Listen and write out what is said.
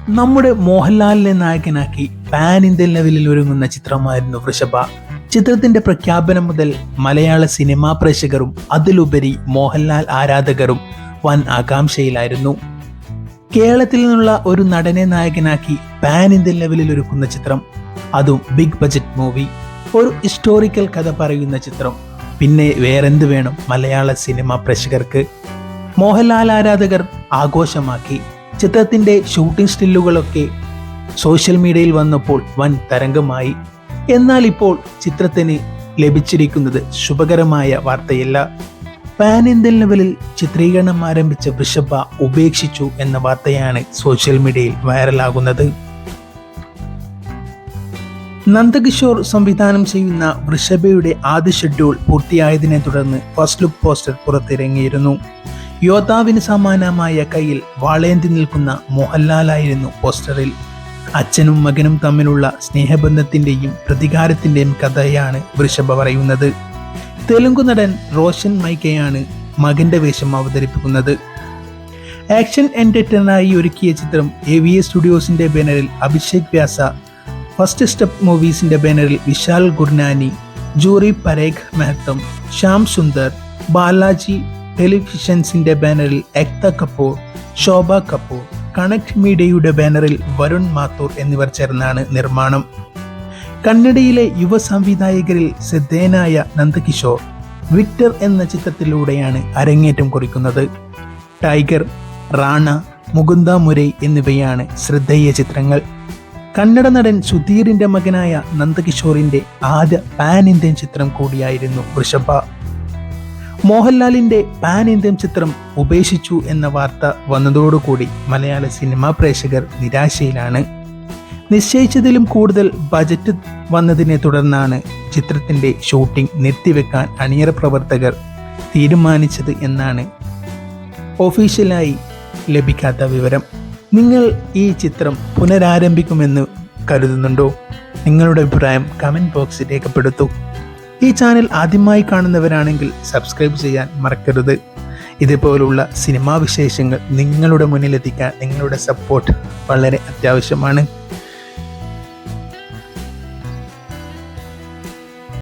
നമ്മുടെ മോഹൻലാലിനെ നായകനാക്കി പാൻ ഇന്ത്യൻ ലെവലിൽ ഒരുങ്ങുന്ന ചിത്രമായിരുന്നു വൃഷഭ. ചിത്രത്തിന്റെ പ്രഖ്യാപനം മുതൽ മലയാള സിനിമാ പ്രേക്ഷകരും അതിലുപരി മോഹൻലാൽ ആരാധകരും വൻ ആകാംക്ഷയിലായിരുന്നു. കേരളത്തിൽ നിന്നുള്ള ഒരു നടനെ നായകനാക്കി പാൻ ഇന്ത്യൻ ലെവലിൽ ഒരുക്കുന്ന ചിത്രം, അതും ബിഗ് ബജറ്റ് മൂവി, ഒരു ഹിസ്റ്റോറിക്കൽ കഥ പറയുന്ന ചിത്രം. പിന്നെ വേറെന്ത് വേണം മലയാള സിനിമാ പ്രേക്ഷകർക്ക്? മോഹൻലാൽ ആരാധകർ ആഘോഷമാക്കി. ചിത്രത്തിന്റെ ഷൂട്ടിംഗ് സ്റ്റില്ലുകളൊക്കെ സോഷ്യൽ മീഡിയയിൽ വന്നപ്പോൾ വൻ തരംഗമായി. എന്നാൽ ഇപ്പോൾ ചിത്രത്തിന് ലഭിച്ചിരിക്കുന്നത് ശുഭകരമായ വാർത്തയല്ല. പാൻ ഇന്ത്യൻ ലെവലിൽ ചിത്രീകരണം ആരംഭിച്ച വൃഷഭ ഉപേക്ഷിച്ചു എന്ന വാർത്തയാണ് സോഷ്യൽ മീഡിയയിൽ വൈറലാകുന്നത്. നന്ദകിഷോർ സംവിധാനം ചെയ്യുന്ന വൃഷഭയുടെ ആദ്യ ഷെഡ്യൂൾ പൂർത്തിയായതിനെ തുടർന്ന് ഫസ്റ്റ് ലുക്ക് പോസ്റ്റർ പുറത്തിറങ്ങിയിരുന്നു. യോദ്ധാവിന് സമാനമായ കയ്യിൽ വാളേന്തി നിൽക്കുന്ന മോഹൻലാലായിരുന്നു പോസ്റ്ററിൽ. അച്ഛനും മകനും തമ്മിലുള്ള സ്നേഹബന്ധത്തിന്റെയും പ്രതികാരത്തിന്റെയും കഥയാണ് വൃഷഭ പറയുന്നത്. തെലുങ്ക് നടൻ റോഷൻ മൈക്കയാണ് മകന്റെ വേഷം അവതരിപ്പിക്കുന്നത്. ആക്ഷൻ എന്റർടൈനറായി ഒരുക്കിയ ചിത്രം AVA സ്റ്റുഡിയോസിന്റെ ബാനറിൽ അഭിഷേക് വ്യാസ, ഫസ്റ്റ് സ്റ്റെപ്പ് മൂവീസിന്റെ ബാനറിൽ വിശാൽ ഗുർനാനി, ജൂറി പരേഖ് മെഹ്തം, ശ്യാം സുന്ദർ, ബാലാജി ടെലിവിഷൻസിന്റെ ബാനറിൽ എക്ത കപൂർ, ശോഭ കപൂർ, കണക്ട് മീഡിയയുടെ ബാനറിൽ വരുൺ മാത്തൂർ എന്നിവർ ചേർന്നാണ് നിർമ്മാണം. കന്നഡയിലെ യുവ സംവിധായകരിൽ ശ്രദ്ധേയനായ നന്ദകിഷോർ വിക്ടർ എന്ന ചിത്രത്തിലൂടെയാണ് അരങ്ങേറ്റം കുറിക്കുന്നത്. ടൈഗർ, റാണ, മുകുന്ദ മുരൈ എന്നിവയാണ് ശ്രദ്ധേയ ചിത്രങ്ങൾ. കന്നഡ നടൻ സുധീറിന്റെ മകനായ നന്ദകിഷോറിന്റെ ആദ്യ പാൻ ഇന്ത്യൻ ചിത്രം കൂടിയായിരുന്നു വൃഷഭ. മോഹൻലാലിന്റെ പാൻ ഇന്ത്യൻ ചിത്രം ഉപേക്ഷിച്ചു എന്ന വാർത്ത വന്നതോടുകൂടി മലയാള സിനിമാ പ്രേക്ഷകർ നിരാശയിലാണ്. നിശ്ചയിച്ചതിലും കൂടുതൽ ബജറ്റ് വന്നതിനെ തുടർന്നാണ് ചിത്രത്തിന്റെ ഷൂട്ടിംഗ് നിർത്തിവെക്കാൻ അണിയറ പ്രവർത്തകർ തീരുമാനിച്ചത് എന്നാണ് ഒഫീഷ്യലായി ലഭിക്കാത്ത വിവരം. നിങ്ങൾ ഈ ചിത്രം പുനരാരംഭിക്കുമെന്ന് കരുതുന്നുണ്ടോ? നിങ്ങളുടെ അഭിപ്രായം കമൻറ്റ് ബോക്സിൽ രേഖപ്പെടുത്തൂ. ഈ ചാനൽ ആദ്യമായി കാണുന്നവരാണെങ്കിൽ സബ്സ്ക്രൈബ് ചെയ്യാൻ മറക്കരുത്. ഇതുപോലുള്ള സിനിമാ വിശേഷങ്ങൾ നിങ്ങളുടെ മുന്നിലെത്തിക്കാൻ നിങ്ങളുടെ സപ്പോർട്ട് വളരെ അത്യാവശ്യമാണ്.